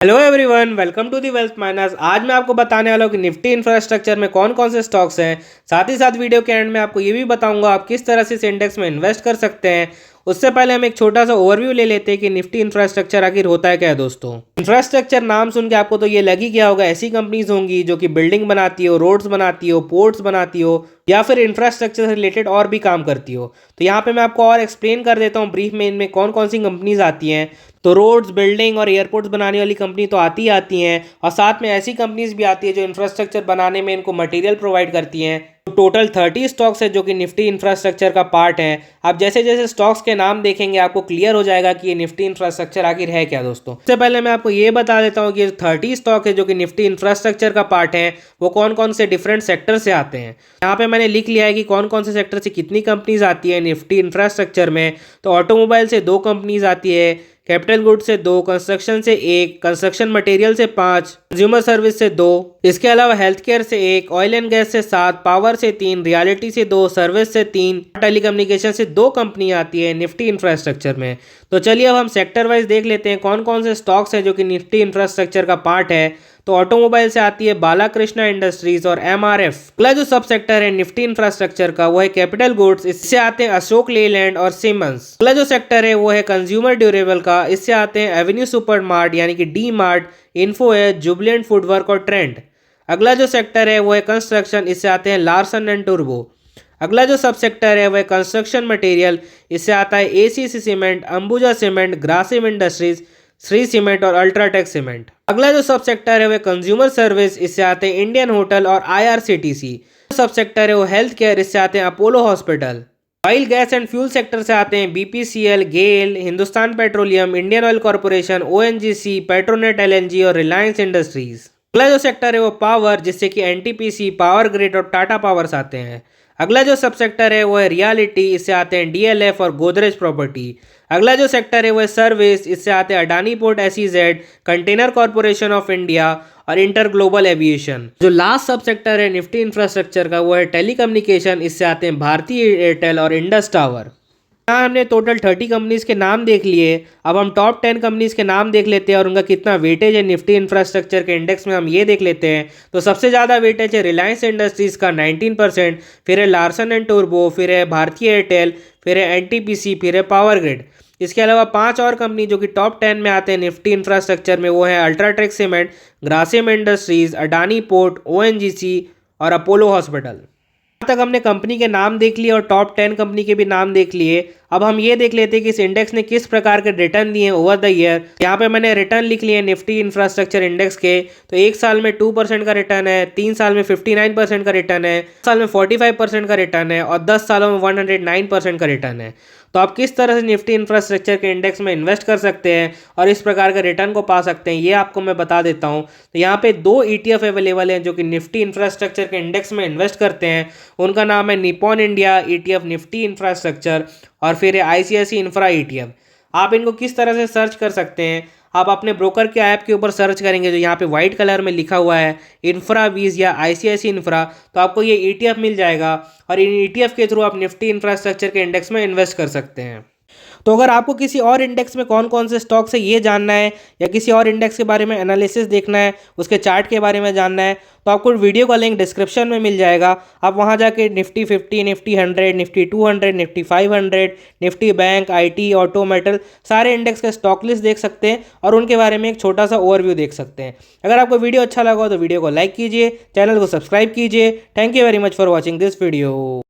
Hello everyone, welcome to the Wealth Miners. आज मैं आपको बताने वाला हूँ कि निफ्टी इंफ्रास्ट्रक्चर में कौन कौन से स्टॉक्स हैं। साथ ही साथ वीडियो के एंड में आपको ये भी बताऊंगा आप किस तरह से इस इंडेक्स में इन्वेस्ट कर सकते हैं। उससे पहले हम एक छोटा सा ओवरव्यू ले लेते हैं कि निफ्टी इंफ्रास्ट्रक्चर आखिर होता है क्या है। दोस्तों, इंफ्रास्ट्रक्चर नाम सुन के आपको तो ये लग ही गया होगा, ऐसी कंपनीज होंगी जो कि बिल्डिंग बनाती हो, रोड्स बनाती हो, पोर्ट्स बनाती हो या फिर इंफ्रास्ट्रक्चर से रिलेटेड और भी काम करती हो। तो यहाँ पे मैं आपको और एक्सप्लेन कर देता हूँ ब्रीफ में इनमें कौन कौन सी कंपनीज आती हैं। तो रोड्स, बिल्डिंग और एयरपोर्ट्स बनाने वाली कंपनी तो आती ही आती हैं, और साथ में ऐसी कंपनीज भी आती है जो इंफ्रास्ट्रक्चर बनाने में इनको मटेरियल प्रोवाइड करती हैं। तो टोटल 30 स्टॉक्स है जो कि निफ्टी इंफ्रास्ट्रक्चर का पार्ट है। आप जैसे जैसे स्टॉक्स के नाम देखेंगे आपको क्लियर हो जाएगा कि ये निफ्टी इंफ्रास्ट्रक्चर आखिर है क्या। दोस्तों, सबसे पहले मैं आपको ये बता देता हूँ कि 30 स्टॉक है जो कि निफ्टी इंफ्रास्ट्रक्चर का पार्ट है, वो कौन कौन से डिफरेंट सेक्टर से आते हैं। यहाँ पे मैंने लिख लिया है कि कौन कौन से सेक्टर से कितनी कंपनीज आती है निफ्टी इंफ्रास्ट्रक्चर में। तो ऑटोमोबाइल से 2 कंपनीज आती है, कैपिटल गुड से 2, कंस्ट्रक्शन से 1, कंस्ट्रक्शन मटेरियल से 5, कंज्यूमर सर्विस से 2, इसके अलावा हेल्थ केयर से 1, ऑयल एंड गैस से 7, पावर से 3, रियलिटी से 2, सर्विस से 3, टेलीकम्युनिकेशन से 2 कंपनी आती है निफ्टी इंफ्रास्ट्रक्चर में। तो चलिए अब हम सेक्टर वाइज देख लेते हैं कौन कौन से स्टॉक्स हैं जो कि निफ्टी इंफ्रास्ट्रक्चर का पार्ट है। तो ऑटोमोबाइल से आती है बालाकृष्णा इंडस्ट्रीज और एमआरएफ। अगला जो सब सेक्टर है निफ्टी इंफ्रास्ट्रक्चर का वो है कैपिटल गुड्स, इससे आते हैं अशोक लेलैंड और सिमंस। अगला जो सेक्टर है वो है कंज्यूमर ड्यूरेबल का, इससे आते हैं एवेन्यू सुपर मार्ट यानी कि D Mart, Info Edge, Jubilant Foodwork और ट्रेंड। अगला जो सेक्टर है वो है कंस्ट्रक्शन, इससे आते हैं लार्सन एंड टुर्बो। अगला जो सब सेक्टर है वह कंस्ट्रक्शन मटेरियल, इससे आता है ACC cement, Ambuja cement, Grasim industries, Shri cement और अल्ट्राटेक सीमेंट। अगला जो सब सेक्टर है वह कंज्यूमर सर्विस, इससे आते हैं इंडियन होटल और आईआरसीटीसी। सब सेक्टर है वो हेल्थ केयर, इससे आते हैं Apollo Hospital. Oil gas and fuel sector से आते हैं BPCL, GAIL, Hindustan Petroleum, Indian Oil Corporation, ONGC, Petronet LNG और रिलायंस इंडस्ट्रीज। अगला जो सेक्टर है वो पावर, जिससे कि एनटीपीसी, पावर ग्रिड और टाटा पावर्स आते हैं। अगला जो सब सेक्टर है वो है रियलिटी, इससे आते हैं डीएलएफ और गोदरेज प्रॉपर्टी। अगला जो सेक्टर है वो है सर्विस, इससे आते हैं Adani port SEZ, container corporation of India और इंटर ग्लोबल एविएशन। जो लास्ट सब सेक्टर है निफ्टी इंफ्रास्ट्रक्चर का वो है टेलीकम्युनिकेशन, इससे आते हैं भारती एयरटेल और इंडस टावर। यहाँ हमने टोटल 30 कंपनीज के नाम देख लिए। अब हम टॉप 10 कंपनीज के नाम देख लेते हैं और उनका कितना वेटेज है निफ्टी इंफ्रास्ट्रक्चर के इंडेक्स में, हम ये देख लेते हैं। तो सबसे ज़्यादा वेटेज है रिलायंस इंडस्ट्रीज़ का 19%, फिर है लार्सन एंड टुर्बो, फिर है भारती एयरटेल, फिर है एनटीपीसी, फिर है पावर ग्रिड। इसके अलावा 5 और कंपनी जो कि टॉप 10 में आते हैं निफ्टी इंफ्रास्ट्रक्चर में वो है UltraTech cement, Grasim industries, Adani port, ONGC और अपोलो हॉस्पिटल। तक हमने कंपनी के नाम देख लिए और टॉप 10 कंपनी के भी नाम देख लिए। अब हम ये देख लेते हैं कि इस इंडेक्स ने किस प्रकार के रिटर्न दिए हैं ओवर द ईयर। यहाँ पे मैंने रिटर्न लिख लिए निफ्टी इंफ्रास्ट्रक्चर इंडेक्स के। तो 1 साल में 2% का रिटर्न है, 3 साल में 59% का रिटर्न है, 1 साल में 45% का रिटर्न है और 10 सालों में 109% का रिटर्न है। तो आप किस तरह से निफ्टी इंफ्रास्ट्रक्चर के इंडेक्स में इन्वेस्ट कर सकते हैं और इस प्रकार का रिटर्न को पा सकते हैं, ये आपको मैं बता देता हूँ। तो यहाँ पे 2 ETF अवेलेबल हैं जो कि निफ्टी इंफ्रास्ट्रक्चर के इंडेक्स में इन्वेस्ट करते हैं। उनका नाम है Nippon India ETF Nifty infrastructure और फिर है ICICI इंफ्रा ETF। आप इनको किस तरह से सर्च कर सकते हैं, आप अपने ब्रोकर के ऐप के ऊपर सर्च करेंगे जो यहाँ पे वाइट कलर में लिखा हुआ है इंफ्रावीज या ICICI इंफ्रा, तो आपको ये ETF मिल जाएगा और इन ETF के थ्रू आप निफ्टी इंफ्रास्ट्रक्चर के इंडेक्स में इन्वेस्ट कर सकते हैं। तो अगर आपको किसी और इंडेक्स में कौन कौन से स्टॉक्स है ये जानना है या किसी और इंडेक्स के बारे में एनालिसिस देखना है, उसके चार्ट के बारे में जानना है, तो आपको वीडियो का लिंक डिस्क्रिप्शन में मिल जाएगा। आप वहां जाके Nifty 50, Nifty 100, Nifty 200, Nifty 500, Nifty bank, IT, auto, metal सारे इंडेक्स का स्टॉक लिस्ट देख सकते हैं और उनके बारे में एक छोटा सा ओवरव्यू देख सकते हैं। अगर आपको वीडियो अच्छा लगा हो तो वीडियो को लाइक कीजिए, चैनल को सब्सक्राइब कीजिए। Thank you very much for watching this video.